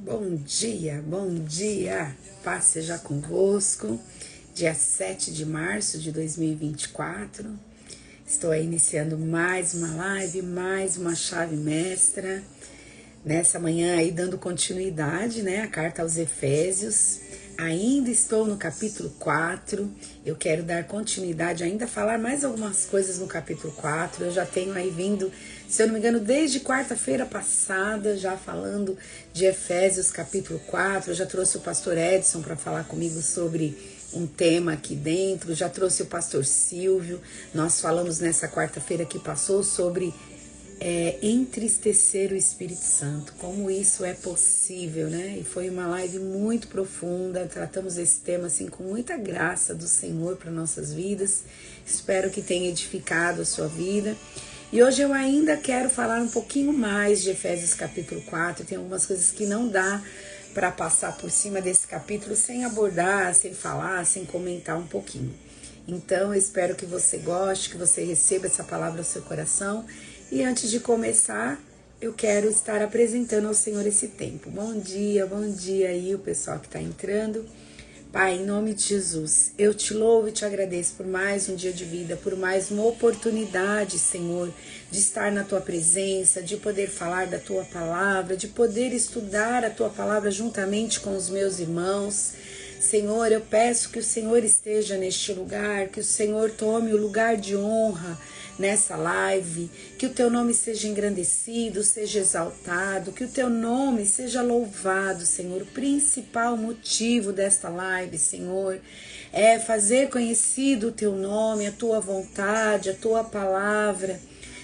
Bom dia, paz seja convosco, dia 7 de março de 2024, estou aí iniciando mais uma live, mais uma chave mestra, nessa manhã aí dando continuidade, né, a carta aos Efésios, ainda estou no capítulo 4, eu quero dar continuidade, ainda falar mais algumas coisas no capítulo 4, eu já tenho aí vindo, se eu não me engano, desde quarta-feira passada, já falando de Efésios capítulo 4, eu já trouxe o pastor Edson para falar comigo sobre um tema aqui dentro, já trouxe o pastor Silvio, nós falamos nessa quarta-feira que passou sobre entristecer o Espírito Santo, como isso é possível, né? E foi uma live muito profunda, tratamos esse tema assim com muita graça do Senhor para nossas vidas, espero que tenha edificado a sua vida. E hoje eu ainda quero falar um pouquinho mais de Efésios capítulo 4, tem algumas coisas que não dá para passar por cima desse capítulo sem abordar, sem falar, sem comentar um pouquinho. Então eu espero que você goste, que você receba essa palavra ao seu coração. E antes de começar, eu quero estar apresentando ao Senhor esse tempo. Bom dia aí o pessoal que está entrando. Pai, em nome de Jesus, eu te louvo e te agradeço por mais um dia de vida, por mais uma oportunidade, Senhor, de estar na Tua presença, de poder falar da Tua palavra, de poder estudar a Tua palavra juntamente com os meus irmãos. Senhor, eu peço que o Senhor esteja neste lugar, que o Senhor tome o lugar de honra nessa live, que o Teu nome seja engrandecido, seja exaltado, que o Teu nome seja louvado, Senhor. O principal motivo desta live, Senhor, é fazer conhecido o Teu nome, a Tua vontade, a Tua palavra.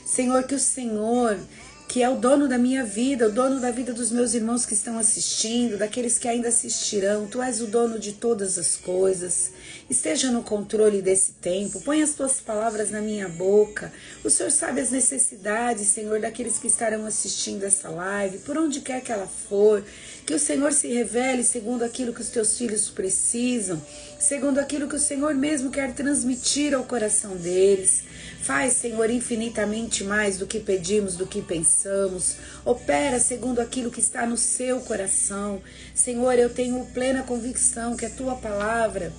Senhor, que o Senhor, que é o dono da minha vida, o dono da vida dos meus irmãos que estão assistindo, daqueles que ainda assistirão, Tu és o dono de todas as coisas, esteja no controle desse tempo, põe as Tuas palavras na minha boca, o Senhor sabe as necessidades, Senhor, daqueles que estarão assistindo essa live, por onde quer que ela for, que o Senhor se revele segundo aquilo que os Teus filhos precisam, segundo aquilo que o Senhor mesmo quer transmitir ao coração deles. Faz, Senhor, infinitamente mais do que pedimos, do que pensamos. Opera segundo aquilo que está no seu coração. Senhor, eu tenho plena convicção que a Tua palavra,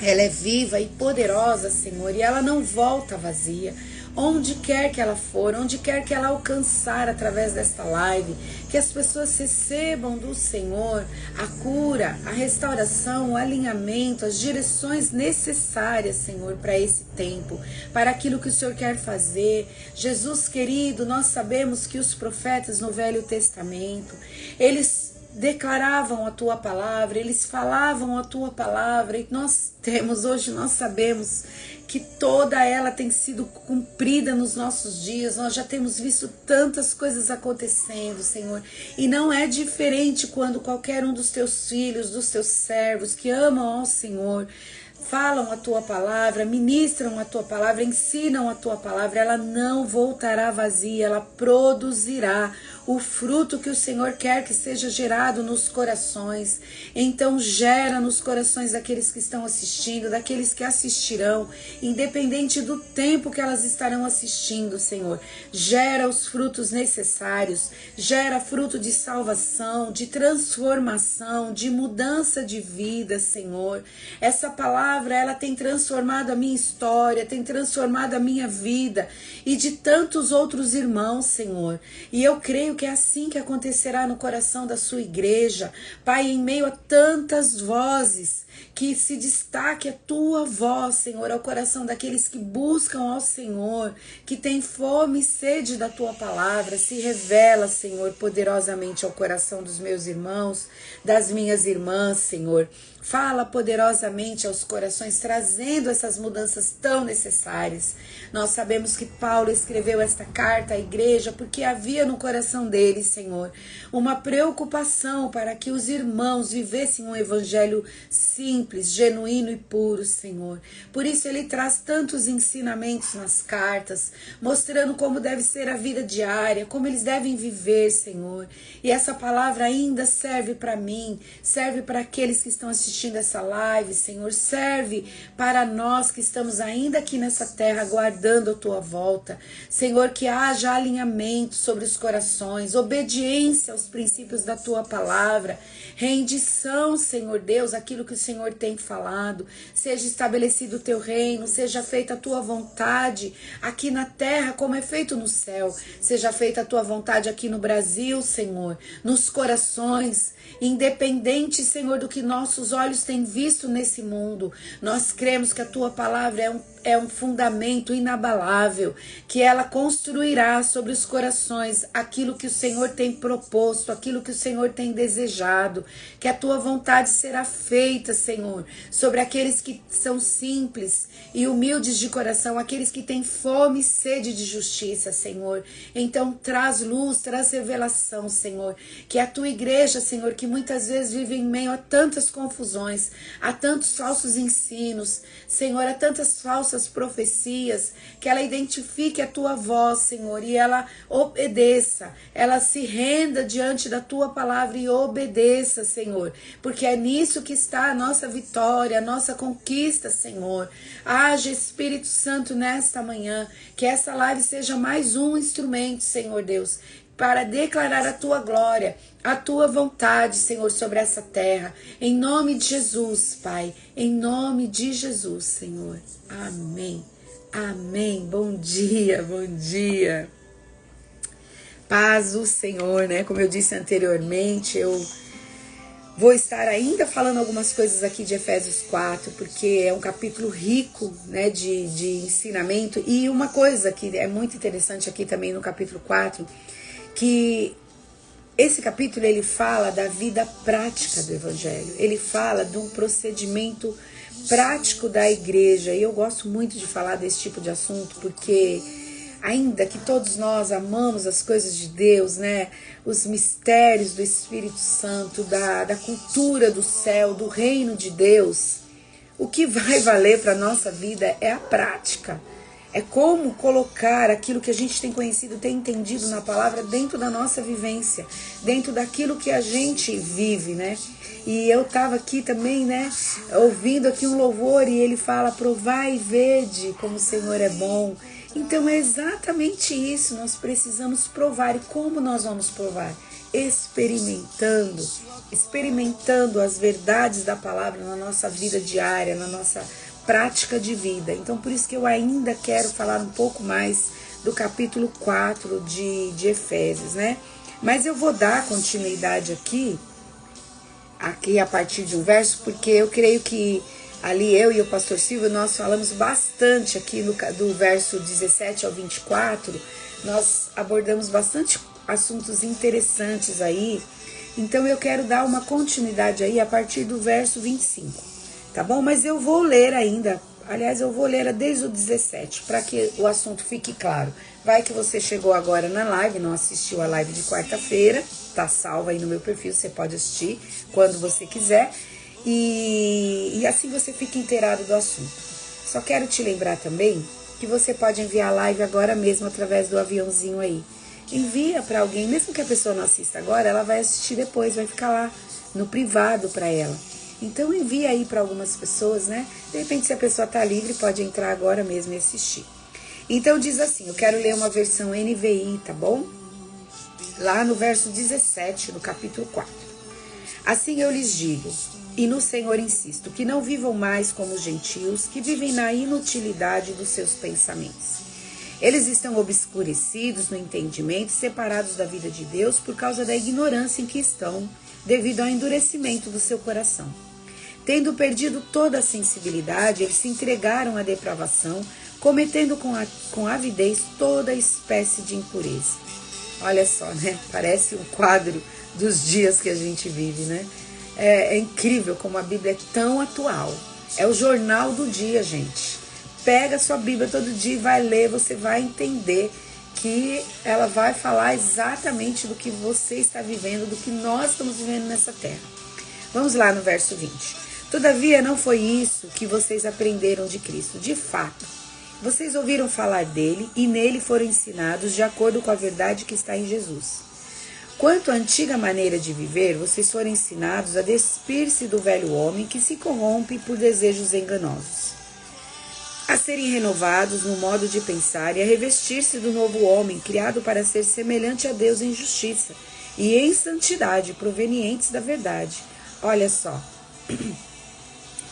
ela é viva e poderosa, Senhor, e ela não volta vazia. Onde quer que ela for, onde quer que ela alcançar através desta live, que as pessoas recebam do Senhor a cura, a restauração, o alinhamento, as direções necessárias, Senhor, para esse tempo, para aquilo que o Senhor quer fazer. Jesus querido, nós sabemos que os profetas no Velho Testamento, eles declaravam a Tua palavra, eles falavam a Tua palavra, e nós sabemos que toda ela tem sido cumprida nos nossos dias. Nós já temos visto tantas coisas acontecendo, Senhor, e não é diferente quando qualquer um dos Teus filhos, dos Teus servos que amam ao Senhor, falam a Tua palavra, ministram a Tua palavra, ensinam a Tua palavra, ela não voltará vazia, ela produzirá o fruto que o Senhor quer que seja gerado nos corações. Então gera nos corações daqueles que estão assistindo, daqueles que assistirão, independente do tempo que elas estarão assistindo, Senhor. Gera os frutos necessários, gera fruto de salvação, de transformação, de mudança de vida, Senhor. Essa palavra, ela tem transformado a minha história, tem transformado a minha vida e de tantos outros irmãos, Senhor. E eu creio que é assim que acontecerá no coração da sua igreja. Pai, em meio a tantas vozes, que se destaque a Tua voz, Senhor, ao coração daqueles que buscam ao Senhor, que tem fome e sede da Tua palavra. Se revela, Senhor, poderosamente ao coração dos meus irmãos, das minhas irmãs, Senhor. Fala poderosamente aos corações, trazendo essas mudanças tão necessárias. Nós sabemos que Paulo escreveu esta carta à igreja porque havia no coração dele, Senhor, uma preocupação para que os irmãos vivessem um evangelho simples, genuíno e puro, Senhor. Por isso ele traz tantos ensinamentos nas cartas, mostrando como deve ser a vida diária, como eles devem viver, Senhor. E essa palavra ainda serve para mim, serve para aqueles que estão assistindo essa live, Senhor, serve serve para nós que estamos ainda aqui nessa terra aguardando a tua volta. Senhor, que haja alinhamento sobre os corações, obediência aos princípios da tua palavra, rendição, Senhor Deus, aquilo que o Senhor tem falado. Seja estabelecido o teu reino, seja feita a tua vontade aqui na terra como é feito no céu. Seja feita a tua vontade aqui no Brasil, Senhor, nos corações, independente, Senhor, do que nossos olhos têm visto nesse mundo. Nós cremos que a tua palavra é um fundamento inabalável, que ela construirá sobre os corações aquilo que o Senhor tem proposto, aquilo que o Senhor tem desejado, que a tua vontade será feita, Senhor, sobre aqueles que são simples e humildes de coração, aqueles que têm fome e sede de justiça, Senhor. Então traz luz, traz revelação, Senhor, que a tua igreja, Senhor, que muitas vezes vive em meio a tantas confusões, a tantos falsos ensinos, Senhor, a tantas falsas profecias, que ela identifique a tua voz, Senhor, e ela obedeça, ela se renda diante da tua palavra e obedeça, Senhor, porque é nisso que está a nossa vitória, a nossa conquista, Senhor. Haja, Espírito Santo, nesta manhã, que essa live seja mais um instrumento, Senhor Deus, para declarar a tua glória, a tua vontade, Senhor, sobre essa terra. Em nome de Jesus, Pai. Em nome de Jesus, Senhor. Amém. Amém. Bom dia, bom dia. Paz do Senhor, né? Como eu disse anteriormente, eu vou estar ainda falando algumas coisas aqui de Efésios 4, porque é um capítulo rico, né, de ensinamento. E uma coisa que é muito interessante aqui também no capítulo 4, que esse capítulo ele fala da vida prática do Evangelho, ele fala de um procedimento prático da igreja, e eu gosto muito de falar desse tipo de assunto, porque ainda que todos nós amamos as coisas de Deus, né, os mistérios do Espírito Santo, da cultura do céu, do reino de Deus, o que vai valer para a nossa vida é a prática. É como colocar aquilo que a gente tem conhecido, tem entendido na palavra dentro da nossa vivência, dentro daquilo que a gente vive, né? E eu estava aqui também, né, ouvindo aqui um louvor e ele fala, provai e vede como o Senhor é bom. Então é exatamente isso, nós precisamos provar. E como nós vamos provar? Experimentando as verdades da palavra na nossa vida diária, na nossa prática de vida. Então por isso que eu ainda quero falar um pouco mais do capítulo 4 de Efésios, né? Mas eu vou dar continuidade aqui a partir de um verso, porque eu creio que ali eu e o pastor Silvio, nós falamos bastante aqui do verso 17 ao 24, nós abordamos bastante assuntos interessantes aí, então eu quero dar uma continuidade aí a partir do verso 25. Tá bom? Mas eu vou ler ainda, aliás, eu vou ler desde o 17, para que o assunto fique claro. Vai que você chegou agora na live, não assistiu a live de quarta-feira, tá salva aí no meu perfil, você pode assistir quando você quiser, e assim você fica inteirado do assunto. Só quero te lembrar também que você pode enviar a live agora mesmo através do aviãozinho aí. Envia para alguém, mesmo que a pessoa não assista agora, ela vai assistir depois, vai ficar lá no privado para ela. Então envia aí para algumas pessoas, né? De repente, se a pessoa tá livre, pode entrar agora mesmo e assistir. Então diz assim, eu quero ler uma versão NVI, tá bom? Lá no verso 17, do capítulo 4. Assim eu lhes digo, e no Senhor insisto, que não vivam mais como os gentios, que vivem na inutilidade dos seus pensamentos. Eles estão obscurecidos no entendimento, separados da vida de Deus por causa da ignorância em que estão, devido ao endurecimento do seu coração. Tendo perdido toda a sensibilidade, eles se entregaram à depravação, cometendo com avidez toda espécie de impureza. Olha só, né? Parece um quadro dos dias que a gente vive, né? É incrível como a Bíblia é tão atual. É o jornal do dia, gente. Pega a sua Bíblia todo dia e vai ler, você vai entender que ela vai falar exatamente do que você está vivendo, do que nós estamos vivendo nessa terra. Vamos lá no verso 20. Todavia não foi isso que vocês aprenderam de Cristo. De fato, vocês ouviram falar dele e nele foram ensinados de acordo com a verdade que está em Jesus. Quanto à antiga maneira de viver, vocês foram ensinados a despir-se do velho homem que se corrompe por desejos enganosos, a serem renovados no modo de pensar e a revestir-se do novo homem, criado para ser semelhante a Deus em justiça e em santidade, provenientes da verdade. Olha só,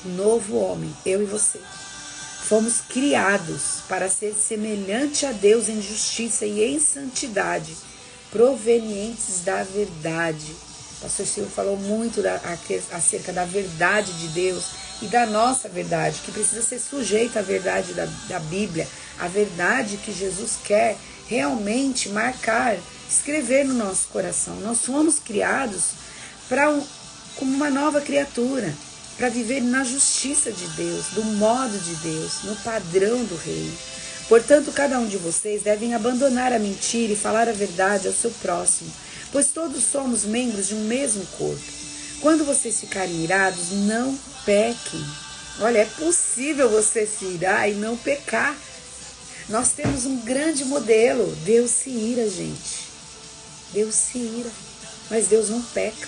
novo homem, eu e você, fomos criados para ser semelhante a Deus em justiça e em santidade, provenientes da verdade. O pastor Silvio falou muito acerca da verdade de Deus e da nossa verdade, que precisa ser sujeita à verdade da Bíblia, a verdade que Jesus quer realmente marcar, escrever no nosso coração. Nós fomos criados como uma nova criatura, para viver na justiça de Deus, do modo de Deus, no padrão do Reino. Portanto, cada um de vocês devem abandonar a mentira e falar a verdade ao seu próximo, pois todos somos membros de um mesmo corpo. Quando vocês ficarem irados, não pequem. Olha, é possível você se irar e não pecar. Nós temos um grande modelo. Deus se ira, gente. Deus se ira, mas Deus não peca.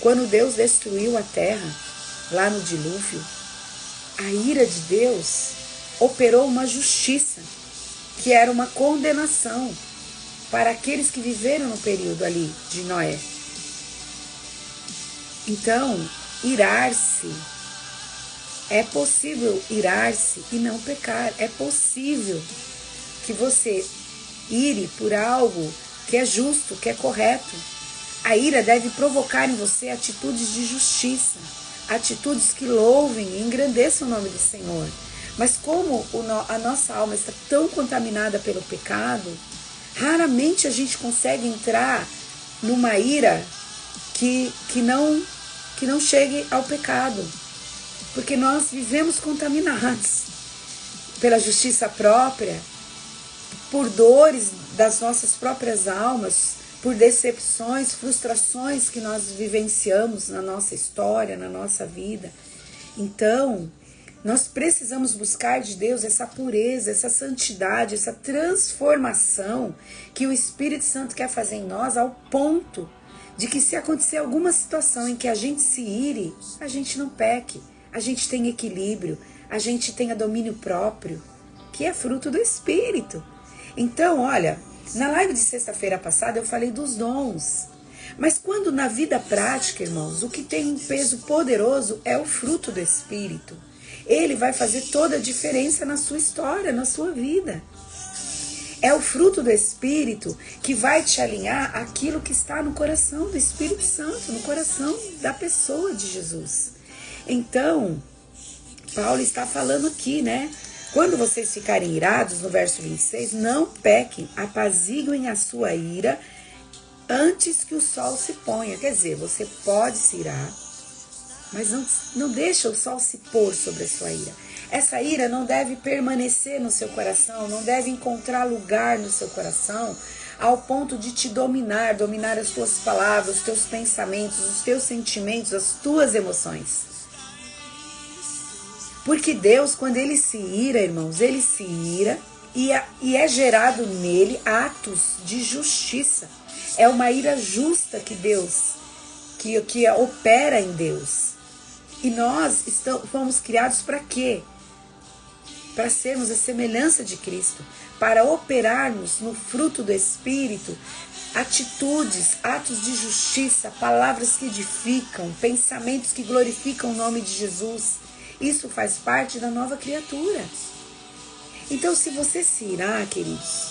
Quando Deus destruiu a terra, lá no dilúvio, a ira de Deus operou uma justiça, que era uma condenação para aqueles que viveram no período ali de Noé. Então, irar-se, é possível irar-se e não pecar. É possível que você ire por algo que é justo, que é correto. A ira deve provocar em você atitudes de justiça, atitudes que louvem e engrandeçam o nome do Senhor. Mas como a nossa alma está tão contaminada pelo pecado, raramente a gente consegue entrar numa ira que não chegue ao pecado. Porque nós vivemos contaminados pela justiça própria, por dores das nossas próprias almas, por decepções, frustrações que nós vivenciamos na nossa história, na nossa vida. Então, nós precisamos buscar de Deus essa pureza, essa santidade, essa transformação que o Espírito Santo quer fazer em nós, ao ponto de que, se acontecer alguma situação em que a gente se ire, a gente não peque, a gente tenha equilíbrio, a gente tenha domínio próprio, que é fruto do Espírito. Então, olha, na live de sexta-feira passada eu falei dos dons. Mas quando na vida prática, irmãos, o que tem um peso poderoso é o fruto do Espírito. Ele vai fazer toda a diferença na sua história, na sua vida. É o fruto do Espírito que vai te alinhar àquilo que está no coração do Espírito Santo, no coração da pessoa de Jesus. Então, Paulo está falando aqui, né? Quando vocês ficarem irados, no verso 26, não pequem, apaziguem a sua ira antes que o sol se ponha. Quer dizer, você pode se irar, mas não deixa o sol se pôr sobre a sua ira. Essa ira não deve permanecer no seu coração, não deve encontrar lugar no seu coração ao ponto de te dominar as tuas palavras, os teus pensamentos, os teus sentimentos, as tuas emoções. Porque Deus, quando Ele se ira, irmãos, Ele se ira e é gerado nele atos de justiça. É uma ira justa que Deus, que opera em Deus. E nós fomos criados para quê? Para sermos a semelhança de Cristo, para operarmos no fruto do Espírito, atitudes, atos de justiça, palavras que edificam, pensamentos que glorificam o nome de Jesus. Isso faz parte da nova criatura. Então, se você se irar, queridos,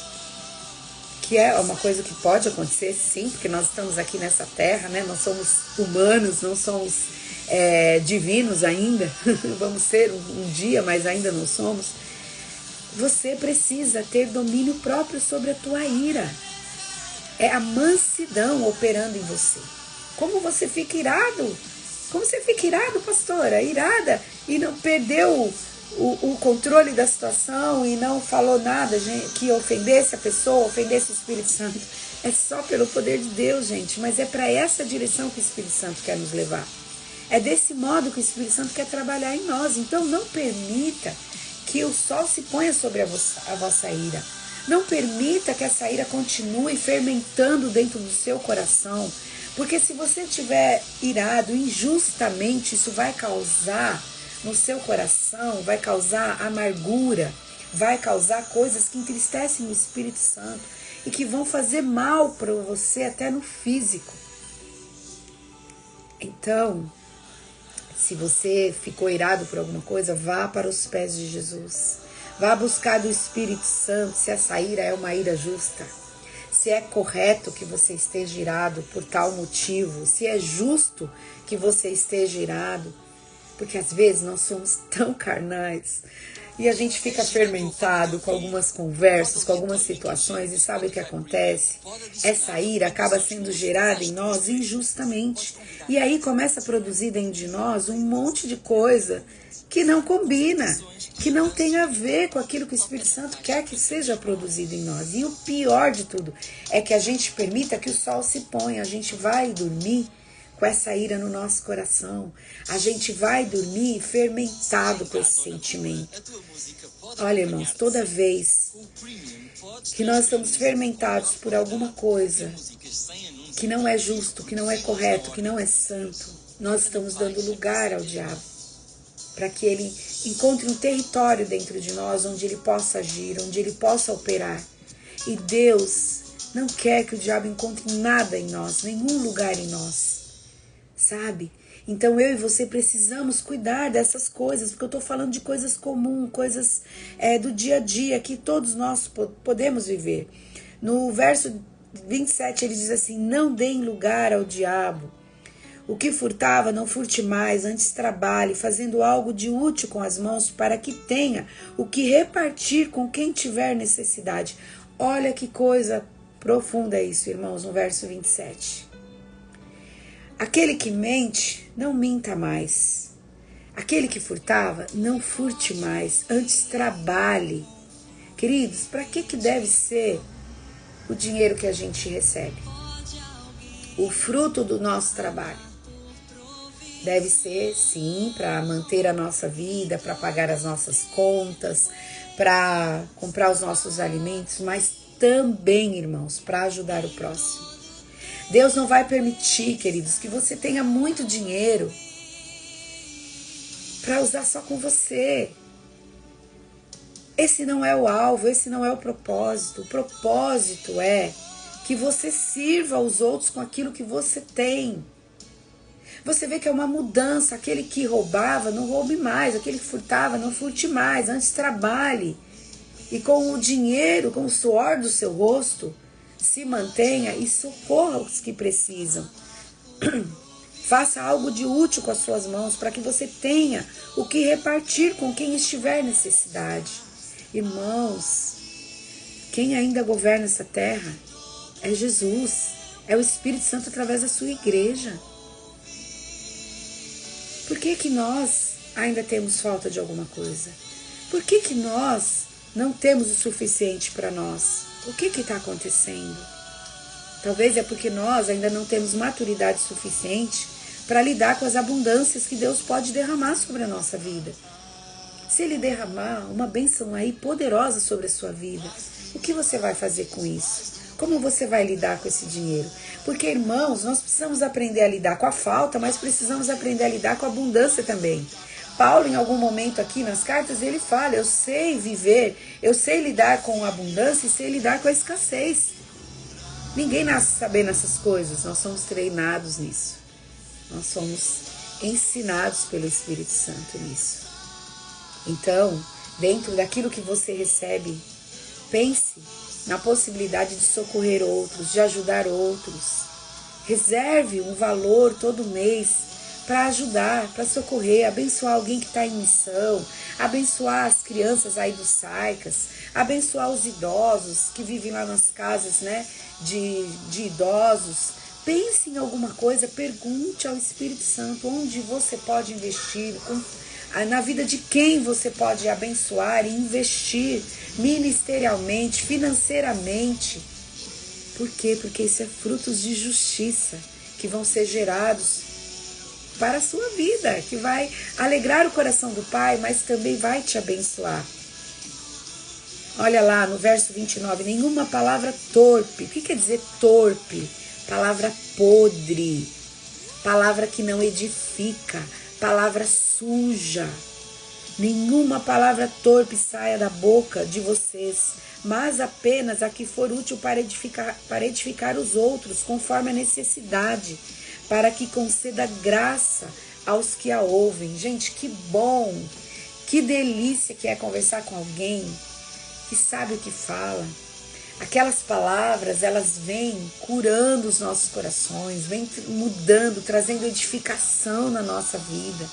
que é uma coisa que pode acontecer, sim, porque nós estamos aqui nessa terra, né? Nós somos humanos, não somos divinos ainda. Vamos ser um dia, mas ainda não somos. Você precisa ter domínio próprio sobre a tua ira. É a mansidão operando em você. Como você fica irado? Como você fica irado, pastora? Irada e não perdeu o controle da situação e não falou nada, gente, que ofendesse a pessoa, ofendesse o Espírito Santo. É só pelo poder de Deus, gente, mas é para essa direção que o Espírito Santo quer nos levar. É desse modo que o Espírito Santo quer trabalhar em nós. Então não permita que o sol se ponha sobre a vossa ira. Não permita que essa ira continue fermentando dentro do seu coração, porque se você estiver irado injustamente, isso vai causar no seu coração, vai causar amargura, vai causar coisas que entristecem o Espírito Santo e que vão fazer mal para você até no físico. Então, se você ficou irado por alguma coisa, vá para os pés de Jesus. Vá buscar do Espírito Santo se essa ira é uma ira justa. Se é correto que você esteja irado por tal motivo. Se é justo que você esteja irado. Porque às vezes nós somos tão carnais e a gente fica fermentado com algumas conversas, com algumas situações, e sabe o que acontece? Essa ira acaba sendo gerada em nós injustamente. E aí começa a produzir dentro de nós um monte de coisa que não combina, que não tem a ver com aquilo que o Espírito Santo quer que seja produzido em nós. E o pior de tudo é que a gente permita que o sol se ponha, a gente vai dormir com essa ira no nosso coração. A gente vai dormir fermentado com esse sentimento. Olha, irmãos, toda vez que nós estamos fermentados por alguma coisa que não é justo, que não é correto, que não é santo, nós estamos dando lugar ao diabo para que ele encontre um território dentro de nós onde ele possa agir, onde ele possa operar. E Deus não quer que o diabo encontre nada em nós, nenhum lugar em nós. Sabe? Então eu e você precisamos cuidar dessas coisas, porque eu estou falando de coisas comuns, coisas do dia a dia que todos nós podemos viver. No verso 27 ele diz assim: não deem lugar ao diabo. O que furtava, não furte mais, antes trabalhe, fazendo algo de útil com as mãos, para que tenha o que repartir com quem tiver necessidade. Olha que coisa profunda isso, irmãos, no verso 27. Aquele que mente, não minta mais. Aquele que furtava, não furte mais, antes trabalhe. Queridos, para que deve ser o dinheiro que a gente recebe? O fruto do nosso trabalho. Deve ser, sim, para manter a nossa vida, para pagar as nossas contas, para comprar os nossos alimentos, mas também, irmãos, para ajudar o próximo. Deus não vai permitir, queridos, que você tenha muito dinheiro para usar só com você. Esse não é o alvo, esse não é o propósito. O propósito é que você sirva aos outros com aquilo que você tem. Você vê que é uma mudança. Aquele que roubava, não roube mais. Aquele que furtava, não furte mais. Antes trabalhe. E com o dinheiro, com o suor do seu rosto, se mantenha e socorra os que precisam. Faça algo de útil com as suas mãos para que você tenha o que repartir com quem estiver em necessidade. Irmãos, quem ainda governa essa terra é Jesus, é o Espírito Santo através da sua igreja. Por que nós ainda temos falta de alguma coisa? Por que nós não temos o suficiente para nós? O que está acontecendo? Talvez é porque nós ainda não temos maturidade suficiente para lidar com as abundâncias que Deus pode derramar sobre a nossa vida. Se Ele derramar uma bênção aí poderosa sobre a sua vida, o que você vai fazer com isso? Como você vai lidar com esse dinheiro? Porque, irmãos, nós precisamos aprender a lidar com a falta, mas precisamos aprender a lidar com a abundância também. Paulo, em algum momento aqui nas cartas, ele fala: eu sei viver, eu sei lidar com a abundância e sei lidar com a escassez. Ninguém nasce sabendo essas coisas, nós somos treinados nisso. Nós somos ensinados pelo Espírito Santo nisso. Então, dentro daquilo que você recebe, pense na possibilidade de socorrer outros, de ajudar outros. Reserve um valor todo mês para ajudar, para socorrer, abençoar alguém que está em missão, abençoar as crianças aí dos SAICAS, abençoar os idosos que vivem lá nas casas, né, de idosos. Pense em alguma coisa, pergunte ao Espírito Santo onde você pode investir, na vida de quem você pode abençoar e investir ministerialmente, financeiramente. Por quê? Porque isso é frutos de justiça que vão ser gerados para a sua vida, que vai alegrar o coração do Pai, mas também vai te abençoar. Olha lá no verso 29, nenhuma palavra torpe. O que quer dizer torpe? Palavra podre, palavra que não edifica, palavra suja. Nenhuma palavra torpe saia da boca de vocês, mas apenas a que for útil para edificar os outros, conforme a necessidade, para que conceda graça aos que a ouvem. Gente, que bom, que delícia que é conversar com alguém que sabe o que fala. Aquelas palavras, elas vêm curando os nossos corações, vêm mudando, trazendo edificação na nossa vida.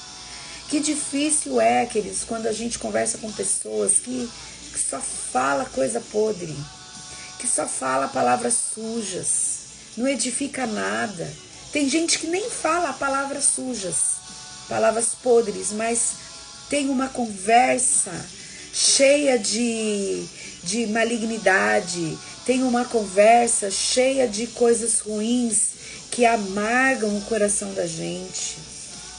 Que difícil é, queridos, quando a gente conversa com pessoas que só fala coisa podre, que só fala palavras sujas, não edifica nada. Tem gente que nem fala palavras sujas, palavras podres, mas tem uma conversa cheia de malignidade, tem uma conversa cheia de coisas ruins que amargam o coração da gente,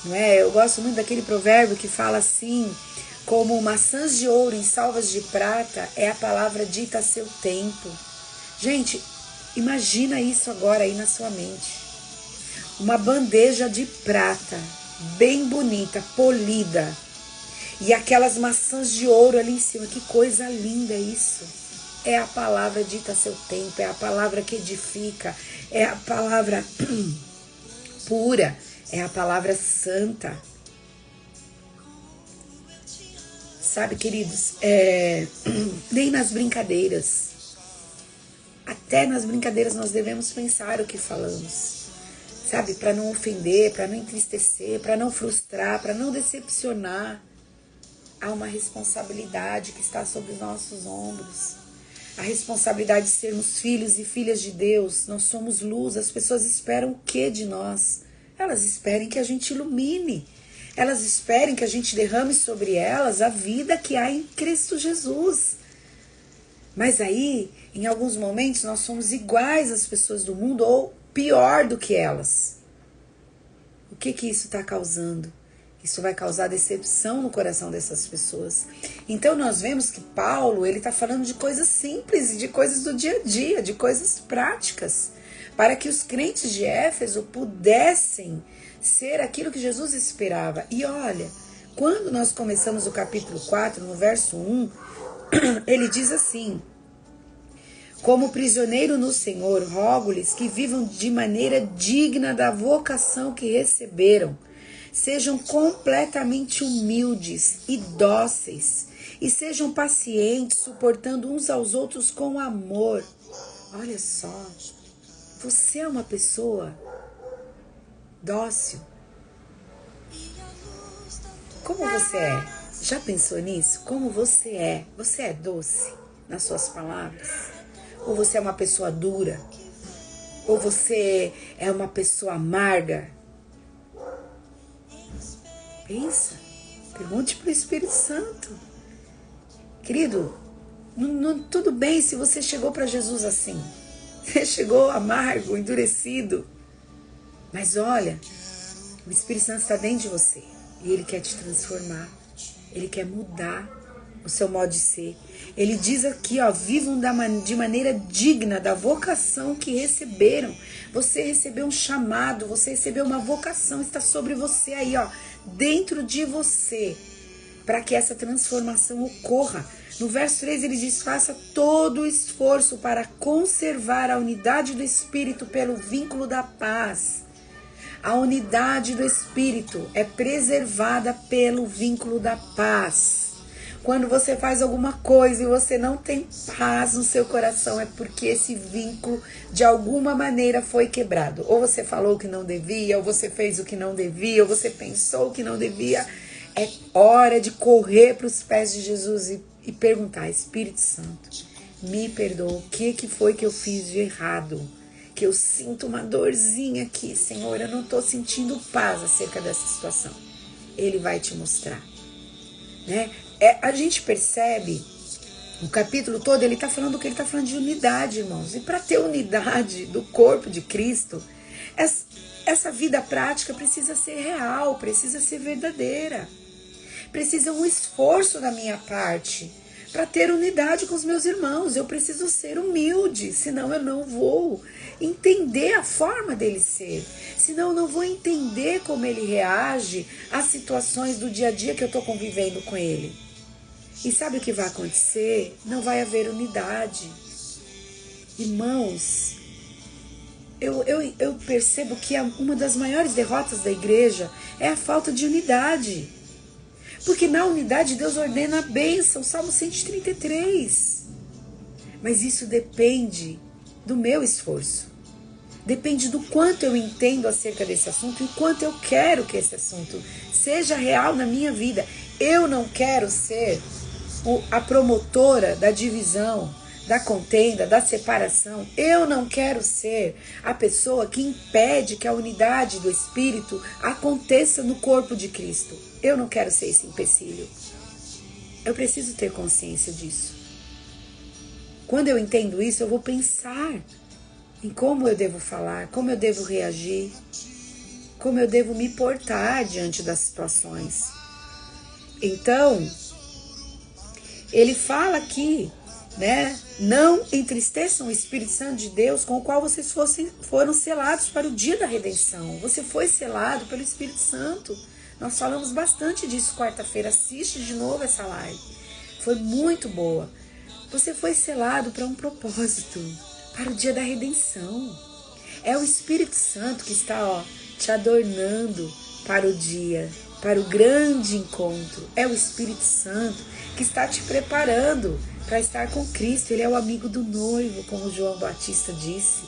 não é? Eu gosto muito daquele provérbio que fala assim, como maçãs de ouro em salvas de prata é a palavra dita a seu tempo. Gente, imagina isso agora aí na sua mente. Uma bandeja de prata, bem bonita, polida, e aquelas maçãs de ouro ali em cima. Que coisa linda isso. É a palavra dita a seu tempo, é a palavra que edifica, é a palavra pura, é a palavra santa. Sabe, queridos, nem nas brincadeiras, até nas brincadeiras nós devemos pensar o que falamos, sabe, para não ofender, para não entristecer, para não frustrar, para não decepcionar. Há uma responsabilidade que está sobre os nossos ombros. A responsabilidade de sermos filhos e filhas de Deus. Nós somos luz. As pessoas esperam o que de nós? Elas esperam que a gente ilumine. Elas esperam que a gente derrame sobre elas a vida que há em Cristo Jesus. Mas aí, em alguns momentos, nós somos iguais às pessoas do mundo ou pior do que elas. O que isso está causando? Isso vai causar decepção no coração dessas pessoas. Então nós vemos que Paulo, ele está falando de coisas simples, de coisas do dia a dia, de coisas práticas, para que os crentes de Éfeso pudessem ser aquilo que Jesus esperava. E olha, quando nós começamos o capítulo 4, no verso 1, ele diz assim: como prisioneiro no Senhor, rogo-lhes que vivam de maneira digna da vocação que receberam. Sejam completamente humildes e dóceis, e sejam pacientes, suportando uns aos outros com amor. Olha só, você é uma pessoa dócil. Como você é? Já pensou nisso? Como você é? Você é doce nas suas palavras? Ou você é uma pessoa dura? Ou você é uma pessoa amarga? Pensa, pergunte para o Espírito Santo. Querido, tudo bem se você chegou para Jesus assim. Você chegou amargo, endurecido. Mas olha, o Espírito Santo está dentro de você. E Ele quer te transformar. Ele quer mudar o seu modo de ser. Ele diz aqui, ó, vivam de maneira digna da vocação que receberam. Você recebeu um chamado, você recebeu uma vocação, está sobre você aí, ó, dentro de você, para que essa transformação ocorra. No verso 3 ele diz: faça todo o esforço para conservar a unidade do Espírito pelo vínculo da paz. A unidade do Espírito é preservada pelo vínculo da paz. Quando você faz alguma coisa e você não tem paz no seu coração, é porque esse vínculo de alguma maneira foi quebrado. Ou você falou o que não devia, ou você fez o que não devia, ou você pensou o que não devia. É hora de correr para os pés de Jesus e perguntar: Espírito Santo, me perdoa, o que foi que eu fiz de errado? Que eu sinto uma dorzinha aqui, Senhor, eu não estou sentindo paz acerca dessa situação. Ele vai te mostrar, né? A gente percebe, o capítulo todo, ele está falando que ele está falando de unidade, irmãos. E para ter unidade do corpo de Cristo, essa vida prática precisa ser real, precisa ser verdadeira. Precisa um esforço da minha parte para ter unidade com os meus irmãos. Eu preciso ser humilde, senão eu não vou entender a forma dele ser. Senão eu não vou entender como ele reage às situações do dia a dia que eu estou convivendo com ele. E sabe o que vai acontecer? Não vai haver unidade. Irmãos, eu percebo que uma das maiores derrotas da igreja é a falta de unidade. Porque na unidade Deus ordena a bênção, Salmo 133. Mas isso depende do meu esforço. Depende do quanto eu entendo acerca desse assunto e quanto eu quero que esse assunto seja real na minha vida. Eu não quero ser a promotora da divisão, da contenda, da separação. Eu não quero ser a pessoa que impede que a unidade do Espírito aconteça no corpo de Cristo. Eu não quero ser esse empecilho. Eu preciso ter consciência disso. Quando eu entendo isso, eu vou pensar em como eu devo falar, como eu devo reagir, como eu devo me portar diante das situações. Então, ele fala aqui, né? Não entristeçam o Espírito Santo de Deus, com o qual vocês foram selados para o dia da redenção. Você foi selado pelo Espírito Santo. Nós falamos bastante disso quarta-feira. Assiste de novo essa live. Foi muito boa. Você foi selado para um propósito, para o dia da redenção. É o Espírito Santo que está, te adornando para o dia, para o grande encontro. É o Espírito Santo que está te preparando para estar com Cristo. Ele é o amigo do noivo, como João Batista disse.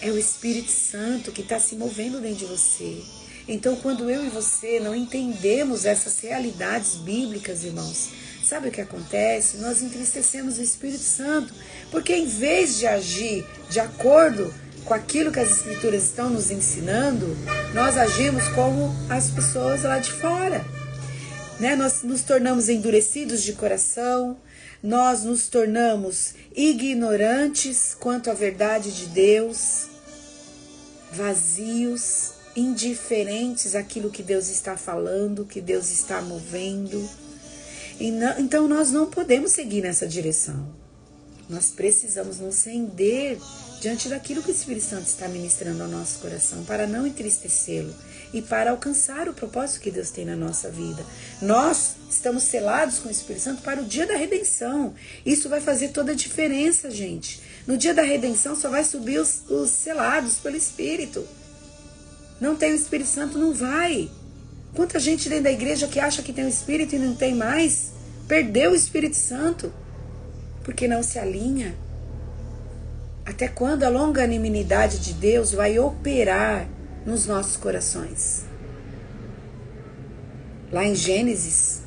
É o Espírito Santo que está se movendo dentro de você. Então, quando eu e você não entendemos essas realidades bíblicas, irmãos, sabe o que acontece? Nós entristecemos o Espírito Santo, porque em vez de agir de acordo com aquilo que as Escrituras estão nos ensinando, nós agimos como as pessoas lá de fora. Né? Nós nos tornamos endurecidos de coração, nós nos tornamos ignorantes quanto à verdade de Deus, vazios, indiferentes àquilo que Deus está falando, que Deus está movendo. Então nós não podemos seguir nessa direção. Nós precisamos nos render diante daquilo que o Espírito Santo está ministrando ao nosso coração, para não entristecê-lo e para alcançar o propósito que Deus tem na nossa vida. Nós estamos selados com o Espírito Santo para o dia da redenção. Isso vai fazer toda a diferença, gente. No dia da redenção só vai subir os selados pelo Espírito. Não tem o Espírito Santo, não vai. Quanta gente dentro da igreja que acha que tem o Espírito e não tem mais, perdeu o Espírito Santo, porque não se alinha. Até quando a longanimidade de Deus vai operar nos nossos corações? Lá em Gênesis,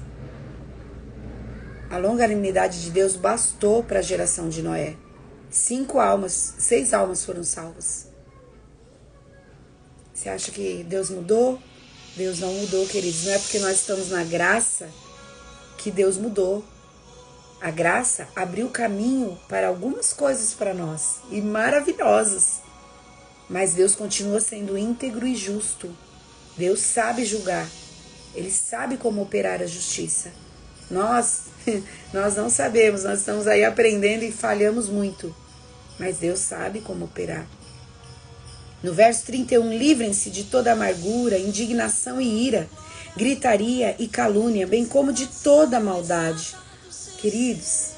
a longanimidade de Deus bastou para a geração de Noé. 6 almas foram salvas. Você acha que Deus mudou? Deus não mudou, queridos. Não é porque nós estamos na graça que Deus mudou. A graça abriu caminho para algumas coisas para nós, e maravilhosas. Mas Deus continua sendo íntegro e justo. Deus sabe julgar. Ele sabe como operar a justiça. Nós não sabemos, nós estamos aí aprendendo e falhamos muito. Mas Deus sabe como operar. No verso 31, livrem-se de toda amargura, indignação e ira, gritaria e calúnia, bem como de toda maldade. Queridos,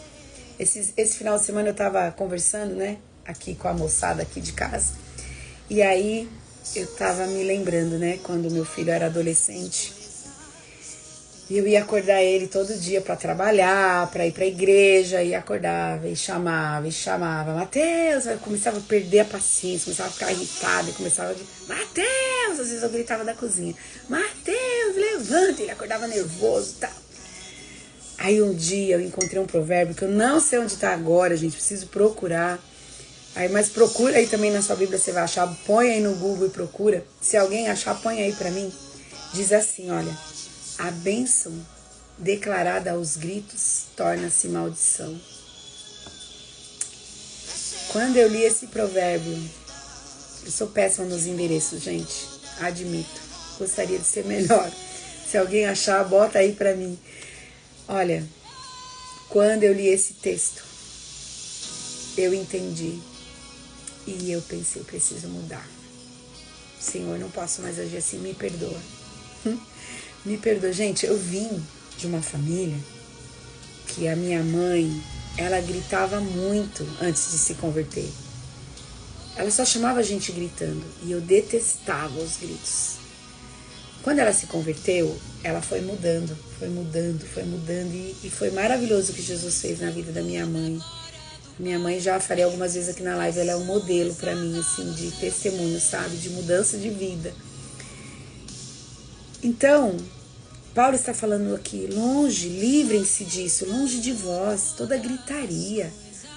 esse final de semana eu estava conversando, né, aqui com a moçada aqui de casa. E aí eu estava me lembrando, né, quando meu filho era adolescente. E eu ia acordar ele todo dia para trabalhar, para ir para a igreja, e acordava e chamava, Mateus! Eu começava a perder a paciência, começava a ficar irritada, e começava a dizer, Mateus! Às vezes eu gritava da cozinha, Mateus, levanta! Ele acordava nervoso e tal. Aí um dia eu encontrei um provérbio que eu não sei onde está agora, gente, preciso procurar. Mas procura aí também na sua Bíblia, você vai achar, põe aí no Google e procura. Se alguém achar, põe aí para mim. Diz assim, olha, a bênção declarada aos gritos torna-se maldição. Quando eu li esse provérbio, eu sou péssima nos endereços, gente, admito, gostaria de ser melhor. Se alguém achar, bota aí para mim. Olha, Quando eu li esse texto, eu entendi e eu pensei, preciso mudar. Senhor, não posso mais agir assim, me perdoa. Me perdoa. Gente, eu vim de uma família que a minha mãe, ela gritava muito antes de se converter. Ela só chamava a gente gritando e eu detestava os gritos. Quando ela se converteu, ela foi mudando e foi maravilhoso o que Jesus fez na vida da minha mãe. Minha mãe, já falei algumas vezes aqui na live, ela é um modelo para mim, assim, de testemunho, sabe? De mudança de vida. Então, Paulo está falando aqui, longe, livrem-se disso, longe de vós, toda gritaria,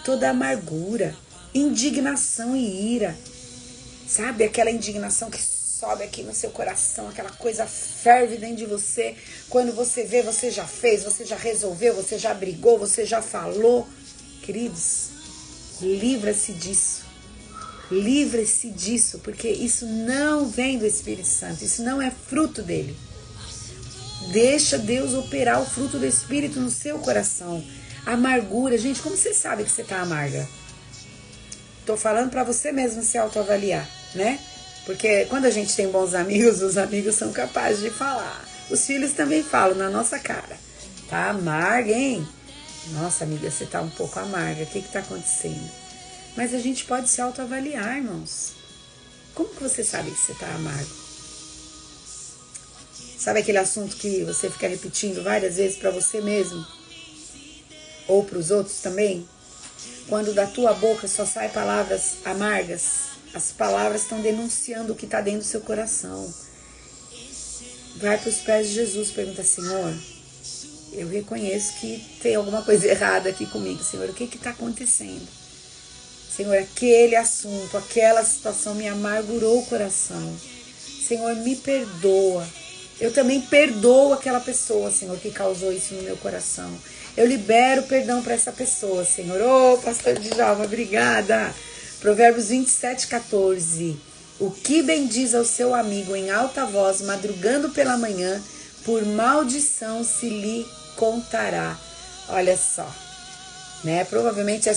toda amargura, indignação e ira. Sabe aquela indignação que sobe aqui no seu coração, aquela coisa ferve dentro de você. Quando você vê, você já fez, você já resolveu, você já brigou, você já falou. Queridos, livra-se disso. Livre-se disso, porque isso não vem do Espírito Santo, isso não é fruto dele. Deixa Deus operar o fruto do Espírito no seu coração. Amargura, gente, como você sabe que você está amarga? Tô falando para você mesmo se autoavaliar, né? Porque quando a gente tem bons amigos, os amigos são capazes de falar. Os filhos também falam na nossa cara. Tá amarga, hein? Nossa, amiga, você tá um pouco amarga. O que tá acontecendo? Mas a gente pode se autoavaliar, irmãos. Como que você sabe que você tá amargo? Sabe aquele assunto que você fica repetindo várias vezes para você mesmo? Ou para os outros também? Quando da tua boca só saem palavras amargas, as palavras estão denunciando o que está dentro do seu coração. Vai para os pés de Jesus, pergunta, Senhor, eu reconheço que tem alguma coisa errada aqui comigo, Senhor, o que está acontecendo? Senhor, aquele assunto, aquela situação me amargurou o coração. Senhor, me perdoa. Eu também perdoo aquela pessoa, Senhor, que causou isso no meu coração. Eu libero perdão para essa pessoa, Senhor. Ô, pastor Djalma, obrigada. Provérbios 27:14. O que bendiz ao seu amigo em alta voz, madrugando pela manhã, por maldição se lhe contará. Olha só, né? Provavelmente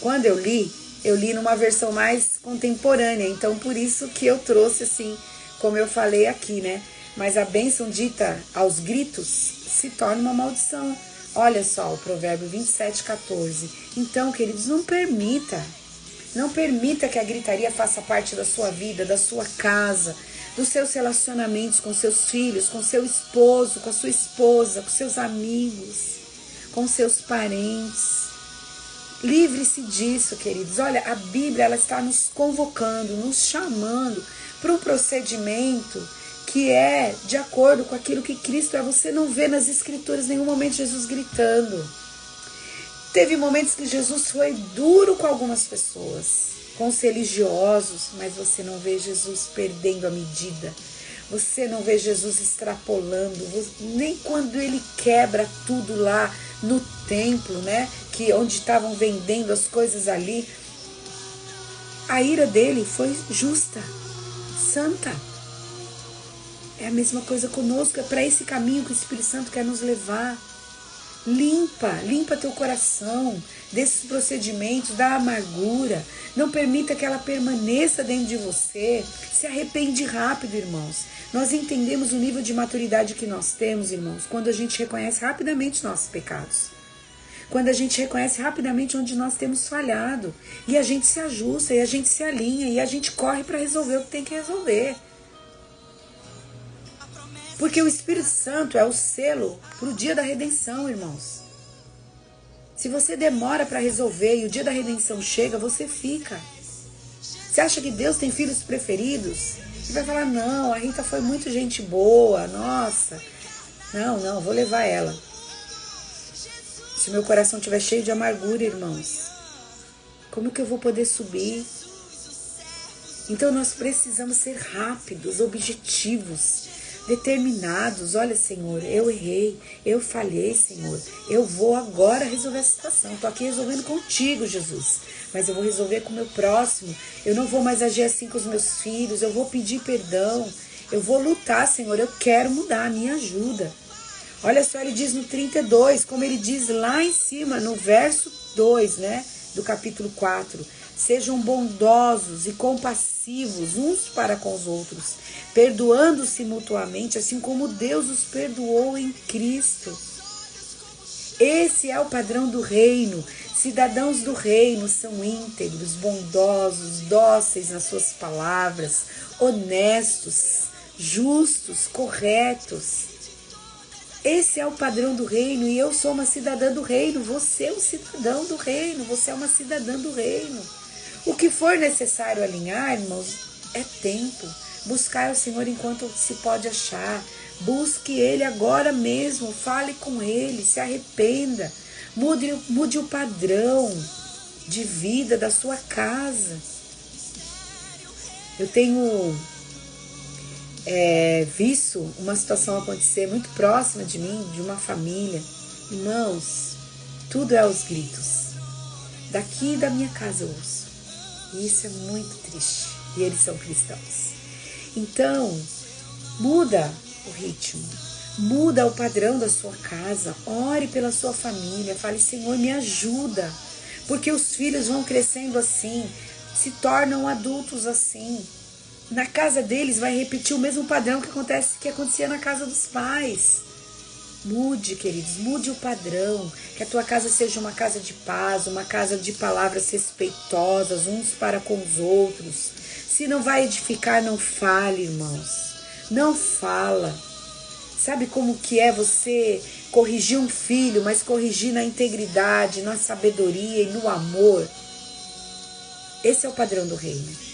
quando eu li numa versão mais contemporânea. Então, por isso que eu trouxe assim, como eu falei aqui, né? Mas a bênção dita aos gritos se torna uma maldição. Olha só o provérbio 27:14. Então, queridos, não permita que a gritaria faça parte da sua vida, da sua casa, dos seus relacionamentos com seus filhos, com seu esposo, com a sua esposa, com seus amigos, com seus parentes. Livre-se disso, queridos. Olha, a Bíblia ela está nos convocando, nos chamando para um procedimento que é de acordo com aquilo que Cristo é. Você não vê nas Escrituras nenhum momento Jesus gritando. Teve momentos que Jesus foi duro com algumas pessoas, com os religiosos, mas você não vê Jesus perdendo a medida. Você não vê Jesus extrapolando, nem quando ele quebra tudo lá no templo, né? Onde estavam vendendo as coisas ali. A ira dele foi justa, santa. É a mesma coisa conosco, é para esse caminho que o Espírito Santo quer nos levar. Limpa teu coração desses procedimentos, da amargura. Não permita que ela permaneça dentro de você. Se arrepende rápido, irmãos. Nós entendemos o nível de maturidade que nós temos, irmãos, quando a gente reconhece rapidamente nossos pecados. Quando a gente reconhece rapidamente onde nós temos falhado. E a gente se ajusta, e a gente se alinha, e a gente corre para resolver o que tem que resolver. Porque o Espírito Santo é o selo para o dia da redenção, irmãos. Se você demora para resolver e o dia da redenção chega, você fica. Você acha que Deus tem filhos preferidos? Você vai falar, não, a Rita foi muito gente boa, nossa. Não, vou levar ela. Se meu coração estiver cheio de amargura, irmãos, como que eu vou poder subir? Então nós precisamos ser rápidos, objetivos, determinados. Olha, Senhor, eu errei, eu falhei, Senhor, eu vou agora resolver essa situação. Estou aqui resolvendo contigo, Jesus, mas eu vou resolver com o meu próximo. Eu não vou mais agir assim com os meus filhos, eu vou pedir perdão, eu vou lutar, Senhor, eu quero mudar, me ajuda. Olha só, ele diz no 32, como ele diz lá em cima, no verso 2, né, do capítulo 4. Sejam bondosos e compassivos uns para com os outros, perdoando-se mutuamente, assim como Deus os perdoou em Cristo. Esse é o padrão do reino. Cidadãos do reino são íntegros, bondosos, dóceis nas suas palavras, honestos, justos, corretos. Esse é o padrão do reino e eu sou uma cidadã do reino. Você é um cidadão do reino, você é uma cidadã do reino. O que for necessário alinhar, irmãos, é tempo. Buscar o Senhor enquanto se pode achar. Busque Ele agora mesmo, fale com Ele, se arrependa. Mude o padrão de vida da sua casa. Eu tenho visto uma situação acontecer muito próxima de mim, de uma família. Irmãos, tudo é aos gritos. Daqui da minha casa eu ouço. E isso é muito triste. E eles são cristãos. Então, muda o ritmo. Muda o padrão da sua casa. Ore pela sua família. Fale, Senhor, me ajuda. Porque os filhos vão crescendo assim. Se tornam adultos assim. Na casa deles vai repetir o mesmo padrão que acontecia na casa dos pais. Mude, queridos, mude o padrão. Que a tua casa seja uma casa de paz, uma casa de palavras respeitosas, uns para com os outros. Se não vai edificar, não fale, irmãos. Não fala. Sabe como que é você corrigir um filho, mas corrigir na integridade, na sabedoria e no amor? Esse é o padrão do reino.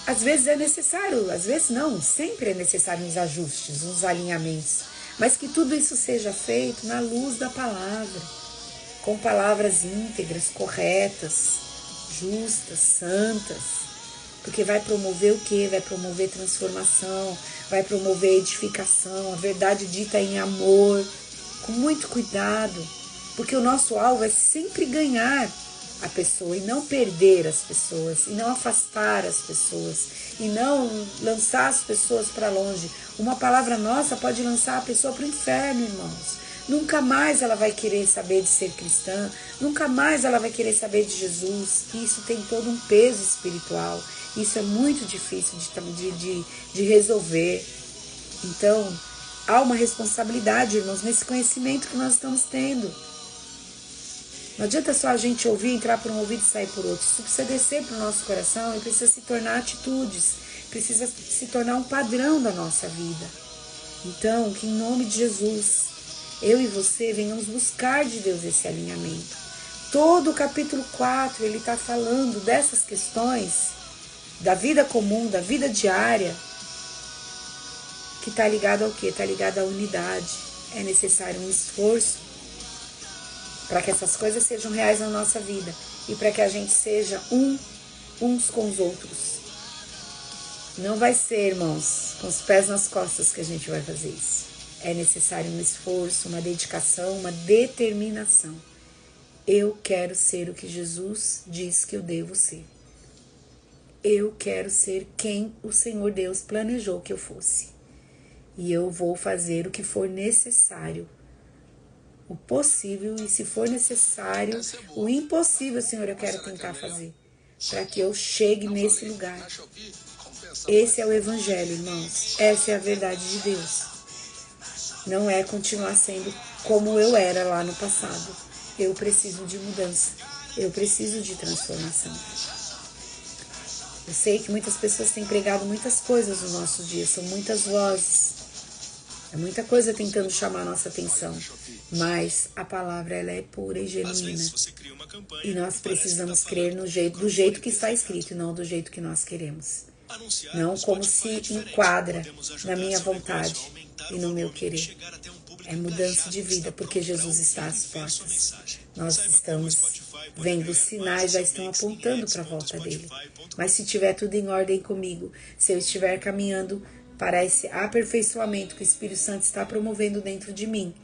Às vezes é necessário, às vezes não, sempre é necessário uns ajustes, uns alinhamentos. Mas que tudo isso seja feito na luz da palavra, com palavras íntegras, corretas, justas, santas. Porque vai promover o quê? Vai promover transformação, vai promover edificação, a verdade dita em amor, com muito cuidado. Porque o nosso alvo é sempre ganhar a pessoa e não perder as pessoas, e não afastar as pessoas, e não lançar as pessoas para longe. Uma palavra nossa pode lançar a pessoa para o inferno, irmãos. Nunca mais ela vai querer saber de ser cristã, nunca mais ela vai querer saber de Jesus. Isso tem todo um peso espiritual, isso é muito difícil de resolver. Então, há uma responsabilidade, irmãos, nesse conhecimento que nós estamos tendo. Não adianta só a gente ouvir, entrar por um ouvido e sair por outro. Isso precisa descer para o nosso coração e precisa se tornar atitudes, precisa se tornar um padrão da nossa vida. Então, que em nome de Jesus, eu e você venhamos buscar de Deus esse alinhamento. Todo o capítulo 4, ele está falando dessas questões da vida comum, da vida diária, que está ligado ao quê? Está ligado à unidade. É necessário um esforço para que essas coisas sejam reais na nossa vida e para que a gente seja uns com os outros. Não vai ser, irmãos, com os pés nas costas que a gente vai fazer isso. É necessário um esforço, uma dedicação, uma determinação. Eu quero ser o que Jesus diz que eu devo ser. Eu quero ser quem o Senhor Deus planejou que eu fosse. E eu vou fazer o que for necessário, o possível, e se for necessário, o impossível, Senhor, eu quero tentar fazer, para que eu chegue nesse lugar. Esse é o Evangelho, irmãos. Essa é a verdade de Deus. Não é continuar sendo como eu era lá no passado. Eu preciso de mudança. Eu preciso de transformação. Eu sei que muitas pessoas têm pregado muitas coisas nos nossos dias. São muitas vozes. É muita coisa tentando chamar a nossa atenção, mas a palavra ela é pura e genuína. E nós precisamos crer do jeito que está escrito e não do jeito que nós queremos. Não como se enquadra na minha vontade e no meu querer. É mudança de vida, porque Jesus está às portas. Nós estamos vendo, os sinais já estão apontando para a volta dele. Mas se tiver tudo em ordem comigo, se eu estiver caminhando para esse aperfeiçoamento que o Espírito Santo está promovendo dentro de mim,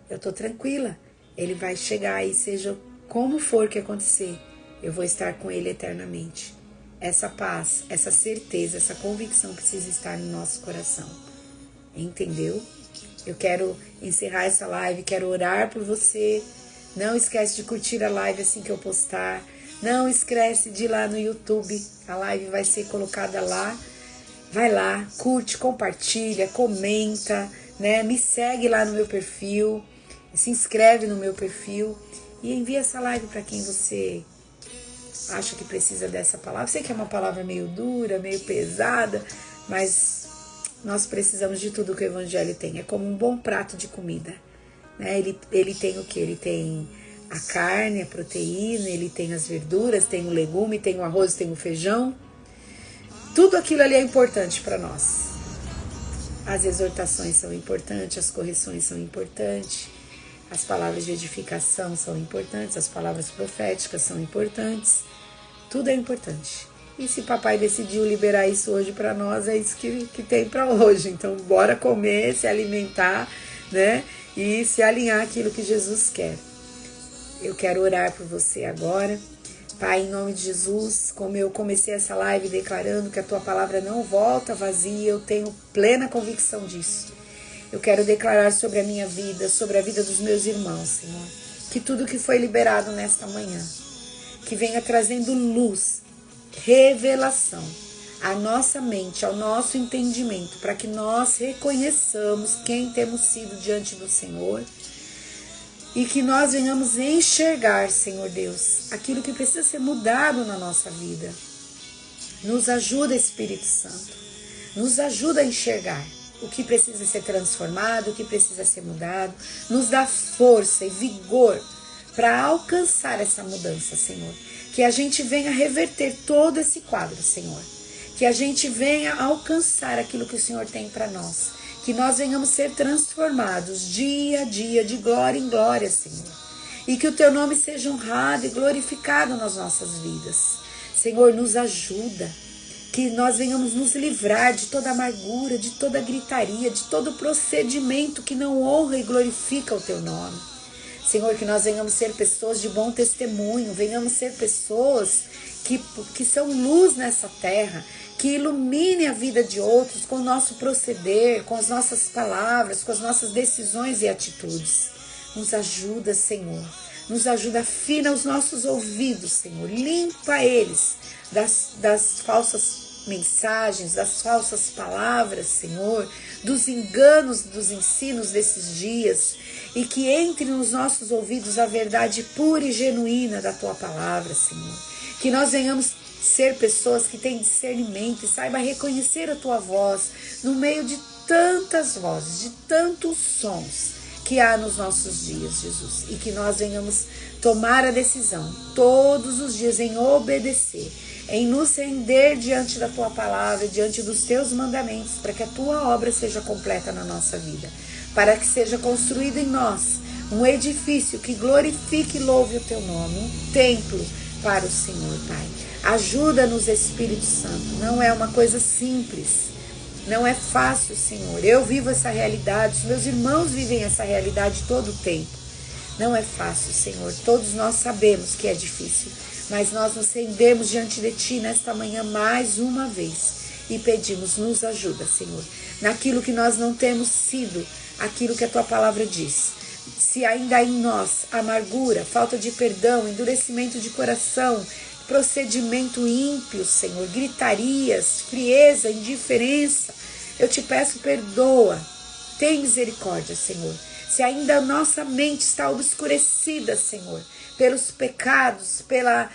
eu estou tranquila. Ele vai chegar e seja como for que acontecer, eu vou estar com ele eternamente. Essa paz, essa certeza, essa convicção precisa estar no nosso coração. Entendeu? Eu quero encerrar essa live, quero orar por você. Não esquece de curtir a live assim que eu postar. Não esquece de ir lá no YouTube, a live vai ser colocada lá. Vai lá, curte, compartilha, comenta, né? Me segue lá no meu perfil, se inscreve no meu perfil e envia essa live para quem você acha que precisa dessa palavra. Sei que é uma palavra meio dura, meio pesada, mas nós precisamos de tudo que o Evangelho tem. É como um bom prato de comida, né? Ele tem o quê? Ele tem a carne, a proteína, ele tem as verduras, tem o legume, tem o arroz, tem o feijão. Tudo aquilo ali é importante para nós. As exortações são importantes, as correções são importantes, as palavras de edificação são importantes, as palavras proféticas são importantes. Tudo é importante. E se papai decidiu liberar isso hoje para nós, é isso que tem para hoje. Então, bora comer, se alimentar, né? E se alinhar àquilo que Jesus quer. Eu quero orar por você agora. Pai, em nome de Jesus, como eu comecei essa live declarando que a Tua palavra não volta vazia, eu tenho plena convicção disso. Eu quero declarar sobre a minha vida, sobre a vida dos meus irmãos, Senhor, que tudo que foi liberado nesta manhã, que venha trazendo luz, revelação à nossa mente, ao nosso entendimento, para que nós reconheçamos quem temos sido diante do Senhor e que nós venhamos enxergar, Senhor Deus, aquilo que precisa ser mudado na nossa vida. Nos ajuda, Espírito Santo, nos ajuda a enxergar o que precisa ser transformado, o que precisa ser mudado, nos dá força e vigor para alcançar essa mudança, Senhor. Que a gente venha reverter todo esse quadro, Senhor. Que a gente venha alcançar aquilo que o Senhor tem para nós. Que nós venhamos ser transformados dia a dia, de glória em glória, Senhor. E que o Teu nome seja honrado e glorificado nas nossas vidas. Senhor, nos ajuda. Que nós venhamos nos livrar de toda amargura, de toda gritaria, de todo procedimento que não honra e glorifica o Teu nome. Senhor, que nós venhamos ser pessoas de bom testemunho, venhamos ser pessoas que são luz nessa terra, que ilumine a vida de outros com o nosso proceder, com as nossas palavras, com as nossas decisões e atitudes. Nos ajuda, Senhor. Nos ajuda, afina os nossos ouvidos, Senhor. Limpa eles das falsas mensagens, das falsas palavras, Senhor, dos enganos, dos ensinos desses dias, e que entre nos nossos ouvidos a verdade pura e genuína da Tua palavra, Senhor. Que nós venhamos ser pessoas que têm discernimento e saibam reconhecer a Tua voz no meio de tantas vozes, de tantos sons que há nos nossos dias, Jesus. E que nós venhamos tomar a decisão todos os dias em obedecer, em nos render diante da Tua palavra, diante dos Teus mandamentos, para que a Tua obra seja completa na nossa vida, para que seja construído em nós um edifício que glorifique e louve o Teu nome, um templo para o Senhor, Pai. Ajuda-nos, Espírito Santo. Não é uma coisa simples, não é fácil, Senhor. Eu vivo essa realidade, os meus irmãos vivem essa realidade todo o tempo. Não é fácil, Senhor. Todos nós sabemos que é difícil, mas nós nos rendemos diante de Ti nesta manhã mais uma vez e pedimos, nos ajuda, Senhor, naquilo que nós não temos sido, aquilo que a Tua palavra diz. Se ainda há em nós amargura, falta de perdão, endurecimento de coração, procedimento ímpio, Senhor, gritarias, frieza, indiferença, eu Te peço, perdoa, tem misericórdia, Senhor. Se ainda a nossa mente está obscurecida, Senhor, pelos pecados, pela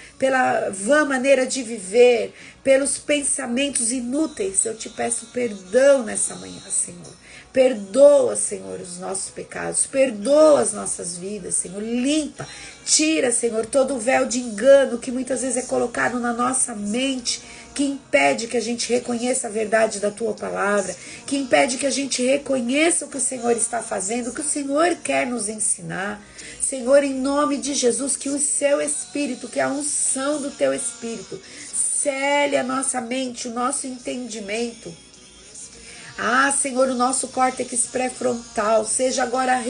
vã maneira de viver, pelos pensamentos inúteis, eu Te peço perdão nessa manhã, Senhor. Perdoa, Senhor, os nossos pecados, perdoa as nossas vidas, Senhor, limpa, tira, Senhor, todo o véu de engano que muitas vezes é colocado na nossa mente, que impede que a gente reconheça a verdade da Tua palavra, que impede que a gente reconheça o que o Senhor está fazendo, o que o Senhor quer nos ensinar. Senhor, em nome de Jesus, que o Seu Espírito, que a unção do Teu Espírito, cele a nossa mente, o nosso entendimento. Ah, Senhor, o nosso córtex pré-frontal, seja agora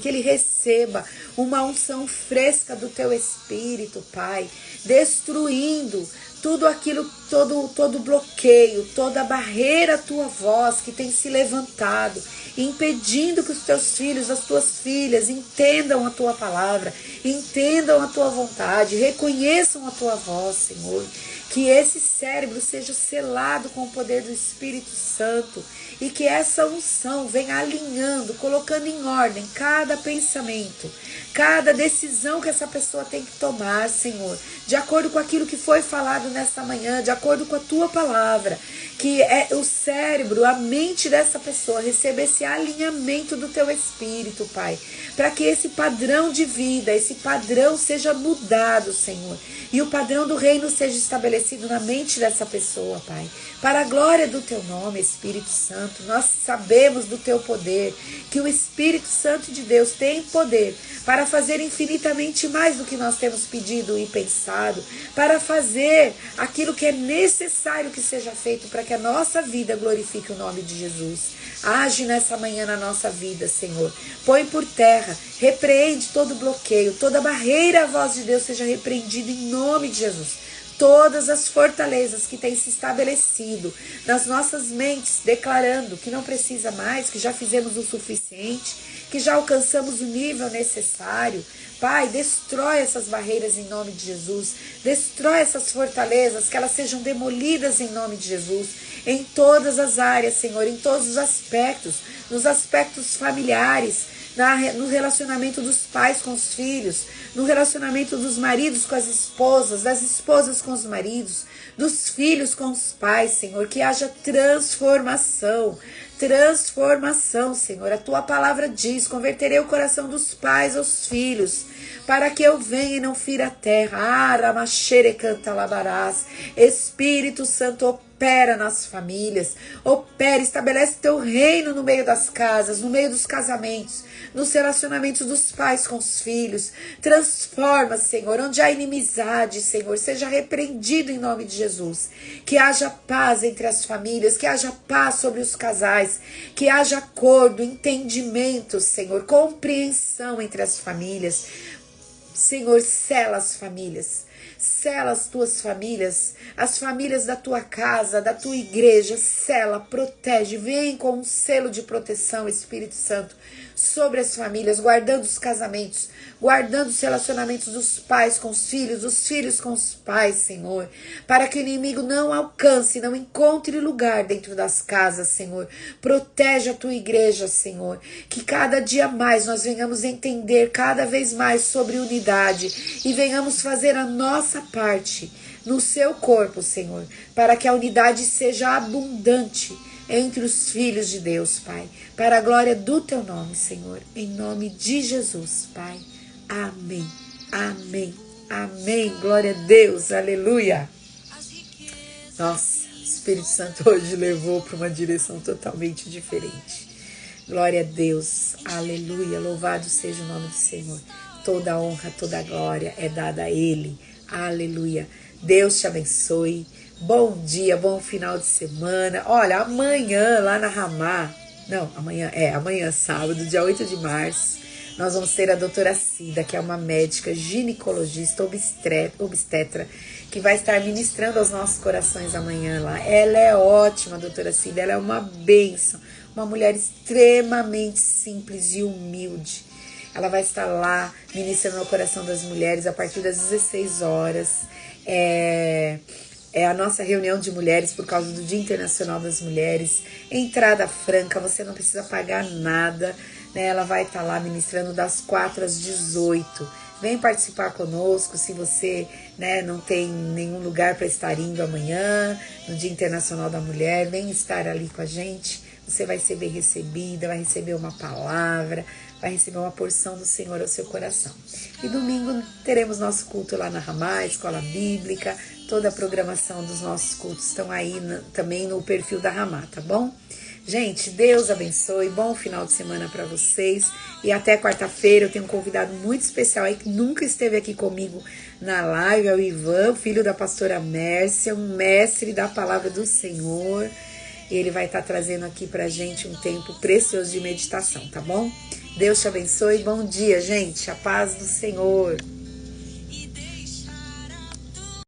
que ele receba uma unção fresca do Teu Espírito, Pai, destruindo tudo aquilo, todo bloqueio, toda barreira à tua voz que tem se levantado, impedindo que os teus filhos, as tuas filhas entendam a tua palavra, entendam a tua vontade, reconheçam a tua voz, Senhor. Que esse cérebro seja selado com o poder do Espírito Santo e que essa unção venha alinhando, colocando em ordem cada pensamento, cada decisão que essa pessoa tem que tomar, Senhor, de acordo com aquilo que foi falado nesta manhã, de acordo com a tua palavra, que é o cérebro, a mente dessa pessoa receba esse alinhamento do teu Espírito, Pai, para que esse padrão de vida, esse padrão seja mudado, Senhor, e o padrão do reino seja estabelecido na mente dessa pessoa, Pai, para a glória do teu nome, Espírito Santo. Nós sabemos do teu poder, que o Espírito Santo de Deus tem poder para fazer infinitamente mais do que nós temos pedido e pensado, para fazer aquilo que é necessário que seja feito para que a nossa vida glorifique o nome de Jesus. Age nessa manhã na nossa vida, Senhor. Põe por terra, repreende todo bloqueio, toda barreira à voz de Deus seja repreendida em nome de Jesus. Todas as fortalezas que têm se estabelecido nas nossas mentes, declarando que não precisa mais, que já fizemos o suficiente, que já alcançamos o nível necessário. Pai, destrói essas barreiras em nome de Jesus, destrói essas fortalezas, que elas sejam demolidas em nome de Jesus, em todas as áreas, Senhor, em todos os aspectos, nos aspectos familiares, no relacionamento dos pais com os filhos, no relacionamento dos maridos com as esposas, das esposas com os maridos, dos filhos com os pais, Senhor, que haja transformação, Senhor. A tua palavra diz: converterei o coração dos pais aos filhos, para que eu venha e não fira a terra. Espírito Santo, opera nas famílias, opera, estabelece teu reino no meio das casas, no meio dos casamentos, nos relacionamentos dos pais com os filhos. Transforma, Senhor, onde há inimizade, Senhor, seja repreendido em nome de Jesus. Que haja paz entre as famílias, que haja paz sobre os casais, que haja acordo, entendimento, Senhor, compreensão entre as famílias. Senhor, sela as famílias. Sela as tuas famílias, as famílias da tua casa, da tua igreja, sela, protege, vem com um selo de proteção, Espírito Santo, sobre as famílias, guardando os casamentos, guardando os relacionamentos dos pais com os filhos, dos filhos com os pais, Senhor, para que o inimigo não alcance, não encontre lugar dentro das casas, Senhor. Protege a tua igreja, Senhor, que cada dia mais nós venhamos entender cada vez mais sobre unidade e venhamos fazer a nossa parte no seu corpo, Senhor, para que a unidade seja abundante entre os filhos de Deus, Pai, para a glória do teu nome, Senhor, em nome de Jesus, Pai. Amém, amém, amém, glória a Deus, aleluia. Nossa, o Espírito Santo hoje levou para uma direção totalmente diferente. Glória a Deus, aleluia, louvado seja o nome do Senhor. Toda a honra, toda a glória é dada a Ele, aleluia. Deus te abençoe. Bom dia, bom final de semana. Olha, amanhã lá na Ramá, amanhã sábado, dia 8 de março, nós vamos ter a doutora Cida, que é uma médica ginecologista, obstetra, que vai estar ministrando aos nossos corações amanhã lá. Ela é ótima, a doutora Cida, ela é uma bênção, uma mulher extremamente simples e humilde. Ela vai estar lá ministrando ao coração das mulheres a partir das 16 horas. É a nossa reunião de mulheres por causa do Dia Internacional das Mulheres. Entrada franca, você não precisa pagar nada, né? Ela vai estar lá ministrando das 4 às 18. Vem participar conosco se você, né, não tem nenhum lugar para estar indo amanhã, no Dia Internacional da Mulher. Vem estar ali com a gente. Você vai ser bem recebida, vai receber uma palavra, vai receber uma porção do Senhor ao seu coração. E domingo teremos nosso culto lá na Ramá, Escola Bíblica. Toda a programação dos nossos cultos estão aí também no perfil da Ramá, tá bom? Gente, Deus abençoe, bom final de semana para vocês. E até quarta-feira eu tenho um convidado muito especial aí que nunca esteve aqui comigo na live, é o Ivan, filho da pastora Mércia, um mestre da palavra do Senhor. Ele vai estar trazendo aqui pra gente um tempo precioso de meditação, tá bom? Deus te abençoe, bom dia, gente, a paz do Senhor.